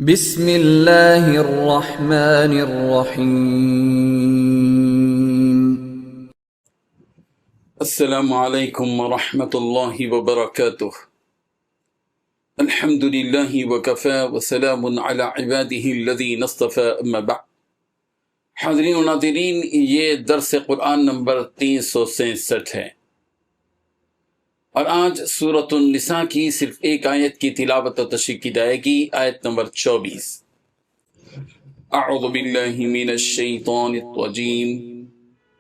بسم اللہ الرحمن الرحیم۔ السلام علیکم ورحمۃ اللہ وبرکاتہ۔ الحمد للہ وکفی وسلام علی عباده الذین اصطفی، اما بعد۔ حاضرین و ناظرین، یہ درس قرآن نمبر 363 ہے، اور آج سورۃ النساء کی صرف ایک آیت کی تلاوت و تشریح کی جائے گی، آیت نمبر 24۔ اعوذ باللہ من الشیطان الرجیم،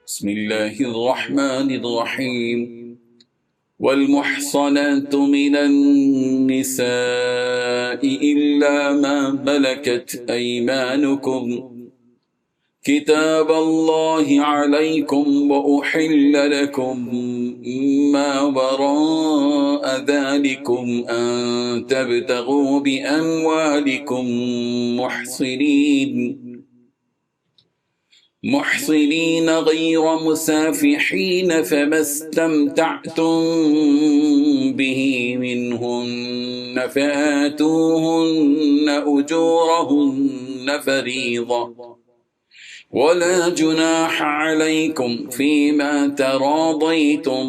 بسم اللہ الرحمن الرحیم۔ والمحصنات من النساء إلا ما ملكت أيمانكم كتاب الله عليكم وأحل لكم ما وراء ذلكم أن تبتغوا بأموالكم محصنين غير مسافحين، فما استمتعتم به منهن فآتوهن أجورهن فريضة، ولا جناح عليكم فيما تراضيتم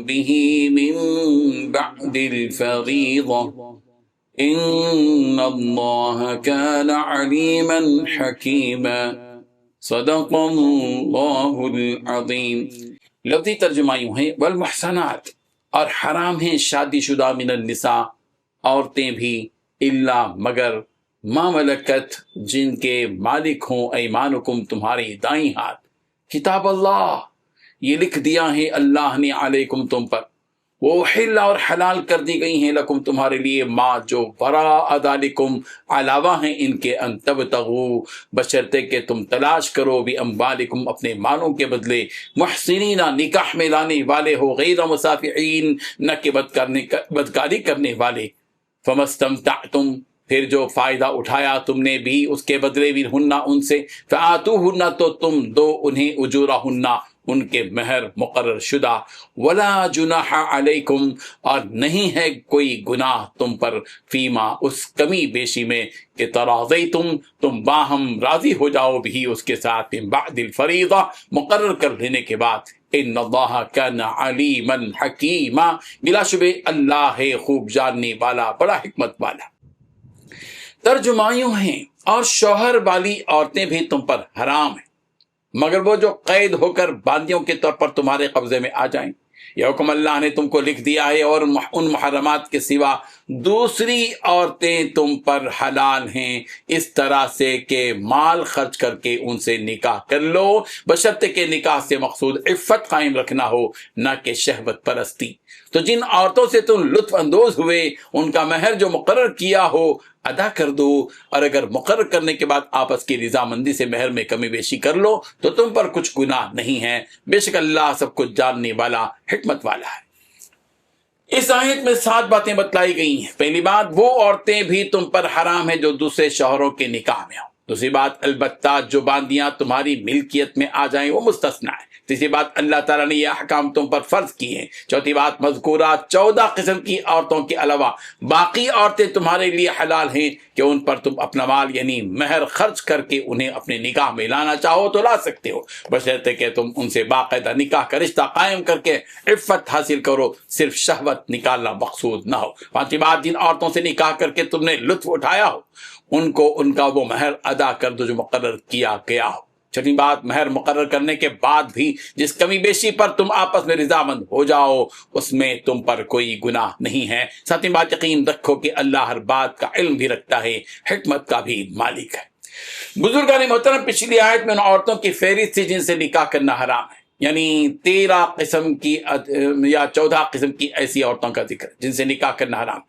به من بعد الفريضة، إن الله كان عليما حكيما۔ صدق اللہ العظیم۔ لفظی ترجمہ یوں ہے، والمحصنات، اور حرام ہیں شادی شدہ، من النساء، عورتیں بھی، الا مگر، ما ملکت، جن کے مالک ہوں، ایمانکم، تمہاری دائیں ہاتھ، کتاب اللہ، یہ لکھ دیا ہے اللہ نے، علیکم، تم پر، وہ حل، اور حلال کر دی گئی ہیں، لکم، تمہارے لیے، ما، جو وراء ذالکم، علاوہ ہیں ان کے، ان تبتغوا، بشرطے کہ تم تلاش کرو، باموالکم، اپنے مالوں کے بدلے، محسنین، نکاح میں لانے والے ہو، غیر مسافحین، نہ کہ بدکاری کرنے والے، فما استمتعتم، پھر جو فائدہ اٹھایا تم نے بھی اس کے بدلے بھی، ہنہ، ان سے، فآتوہن، تو تم دو انہیں، اجورہن، ان کے مہر مقرر شدہ، ولا جناح علیکم، اور نہیں ہے کوئی گناہ تم پر، فیما، اس کمی بیشی میں، کہ تراضیتم، تم باہم راضی ہو جاؤ بھی اس کے ساتھ، من بعد الفریضہ، مقرر کر لینے کے بعد، ان اللہ کان علیما حکیما، بلا شبہ اللہ ہے خوب جاننے والا، بڑا حکمت والا۔ ترجمہ یوں ہیں، اور شوہر والی عورتیں بھی تم پر حرام ہیں، مگر وہ جو قید ہو کر باندیوں کے طور پر تمہارے قبضے میں آ جائیں۔ یہ حکم اللہ نے تم کو لکھ دیا ہے، اور ان محرمات کے سوا دوسری عورتیں تم پر حلال ہیں، اس طرح سے کہ مال خرچ کر کے ان سے نکاح کر لو، بشرطے کہ نکاح سے مقصود عفت قائم رکھنا ہو، نہ کہ شہوت پرستی۔ تو جن عورتوں سے تم لطف اندوز ہوئے، ان کا مہر جو مقرر کیا ہو ادا کر دو، اور اگر مقرر کرنے کے بعد آپس کی رضامندی سے مہر میں کمی بیشی کر لو تو تم پر کچھ گناہ نہیں ہے، بے شک اللہ سب کچھ جاننے والا، حکمت والا ہے۔ اس آیت میں 7 باتیں بتلائی گئی ہیں۔ پہلی بات، وہ عورتیں بھی تم پر حرام ہیں جو دوسرے شوہروں کے نکاح میں ہوں۔ دوسری بات، البتہ جو باندیاں تمہاری ملکیت میں آ جائیں وہ مستثنیٰ ہے۔ تیسری بات، اللہ تعالیٰ نے یہ احکام تم پر فرض کیے ہیں۔ چوتھی بات، مذکورہ 14 قسم کی عورتوں کے علاوہ باقی عورتیں تمہارے لیے حلال ہیں کہ ان پر تم اپنا مال یعنی مہر خرچ کر کے انہیں اپنے نکاح میں لانا چاہو تو لا سکتے ہو، بشرطے کہ تم ان سے باقاعدہ نکاح کا رشتہ قائم کر کے عفت حاصل کرو، صرف شہوت نکالنا مقصود نہ ہو۔ پانچویں بات، جن عورتوں سے نکاح کر کے تم نے لطف اٹھایا ہو ان کو ان کا وہ مہر ادا کر دو جو مقرر کیا گیا ہو۔ چھٹی بات، مہر مقرر کرنے کے بعد بھی جس کمی بیشی پر تم آپس میں رضامند ہو جاؤ اس میں تم پر کوئی گناہ نہیں ہے۔ ساتویں بات، یقین رکھو کہ اللہ ہر بات کا علم بھی رکھتا ہے، حکمت کا بھی مالک ہے۔ بزرگان محترم، پچھلی آیت میں ان عورتوں کی فہرست تھی جن سے نکاح کرنا حرام ہے، یعنی 13 قسم کی یا 14 قسم کی ایسی عورتوں کا ذکر جن سے نکاح کرنا حرام۔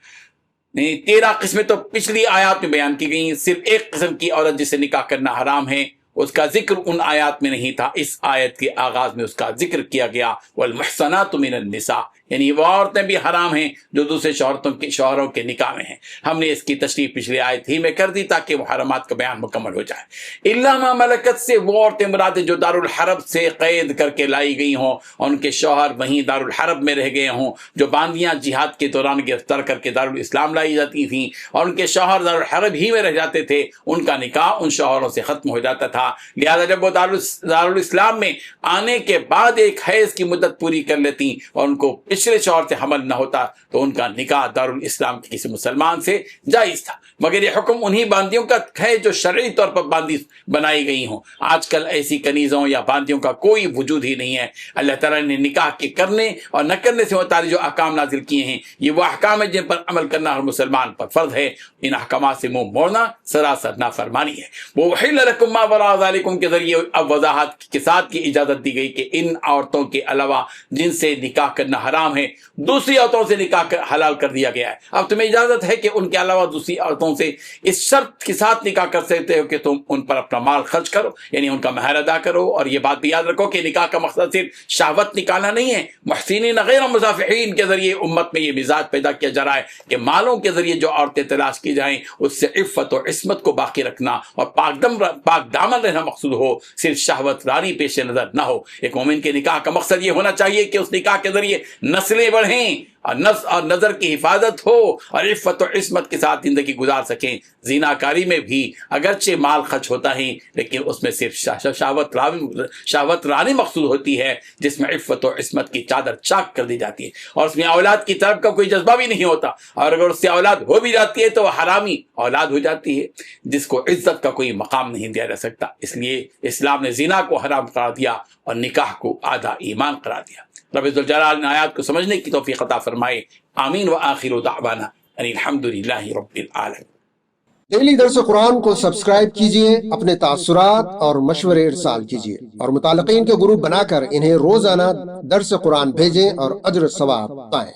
نہیں، 13 قسمیں تو پچھلی آیات میں بیان کی گئی، صرف ایک قسم کی عورت جس سے نکاح کرنا حرام ہے اس کا ذکر ان آیات میں نہیں تھا، اس آیت کے آغاز میں اس کا ذکر کیا گیا، والمحصنات من النساء، یعنی وہ عورتیں بھی حرام ہیں جو دوسرے شوہروں کے نکاح میں ہیں. ہم نے اس کی تشریح پچھلی آیت ہی میں کر دی تاکہ وہ حرامات کا بیان مکمل ہو جائے. الا ما ملکت سے وہ عورتیں مراد جو دارالحرب سے قید کر کے لائی گئی ہوں اور ان کے شوہر وہیں دارالحرب میں رہ گئے ہوں، جو باندیاں جہاد کے دوران گرفتار کر کے دارالاسلام لائی جاتی تھیں اور ان کے شوہر دارالحرب ہی میں رہ جاتے تھے، ان کا نکاح ان شوہروں سے ختم ہو جاتا تھا. لہذا جب وہ دارالاسلام میں آنے کے بعد ایک حیض کی مدت پوری کر لیتی اور ان کو پچھلے شوہر سے حمل نہ ہوتا تو ان کا نکاح دارالاسلام کے کسی مسلمان سے جائز تھا. مگر یہ حکم انہی باندیوں کا ہے جو شرعی طور پر باندی بنائی گئی ہوں. آج کل ایسی کنیزوں یا باندیوں کا کوئی وجود ہی نہیں ہے. اللہ تعالیٰ نے نکاح کے کرنے اور نہ کرنے سے متعلق جو احکام نازل کیے ہیں یہ وہ احکام ہیں جن پر عمل کرنا ہر مسلمان پر فرض ہے. ان احکامات سے منہ موڑنا سراسر نافرمانی ہے. وہ احل لکم ما وراء ذالکم کے ذریعے اب وضاحت کے ساتھ کی اجازت دی گئی کہ ان عورتوں کے علاوہ جن سے نکاح کرنا حرام ہے دوسری عورتوں سے نکاح حلال کر دیا گیا ہے. اب تمہیں اجازت ہے کہ ان کے علاوہ دوسری عورتوں سے اس شرط کے ساتھ نکاح کر سکتے ہو کہ تم ان پر اپنا مال خرچ کرو، یعنی ان کا مہر ادا کرو. اور یہ بات بھی یاد رکھو کہ نکاح کا مقصد صرف شہوت نکالنا نہیں ہے. محسنین غیر مصافحین کے ذریعے امت میں یہ مزاج پیدا کیا جا رہا ہے کہ مالوں کے ذریعے جو عورتیں تلاش کی جائیں اس سے عفت و عصمت کو باقی رکھنا اور پاک دامن رہنا مقصود ہو، صرف شہوت رانی پیش نظر نہ ہو. ایک مومن کے نکاح کا مقصد یہ ہونا چاہیے کہ اس نکاح کے ذریعے نسلیں بڑھیں اور نفس اور نظر کی حفاظت ہو اور عفت و عصمت کے ساتھ زندگی گزار سکیں. زیناکاری میں بھی اگرچہ مال خرچ ہوتا ہے لیکن اس میں صرف شہوت رانی مقصود ہوتی ہے جس میں عفت و عصمت کی چادر چاک کر دی جاتی ہے اور اس میں اولاد کی طرف کا کوئی جذبہ بھی نہیں ہوتا. اور اگر اس سے اولاد ہو بھی جاتی ہے تو وہ حرامی اولاد ہو جاتی ہے جس کو عزت کا کوئی مقام نہیں دیا جا سکتا. اس لیے اسلام نے زنا کو حرام قرار دیا اور نکاح کو آدھا ایمان قرار دیا. رب ذوالجلال نے آیات کو سمجھنے کی توفیق عطا فرمائے. آمین. وآخر دعوانا ان الحمدللہ رب العالمین. ڈیلی درس قرآن کو سبسکرائب کیجئے، اپنے تاثرات اور مشورے ارسال کیجئے اور متعلقین کے گروپ بنا کر انہیں روزانہ درس قرآن بھیجیں اور اجر ثواب پائیں.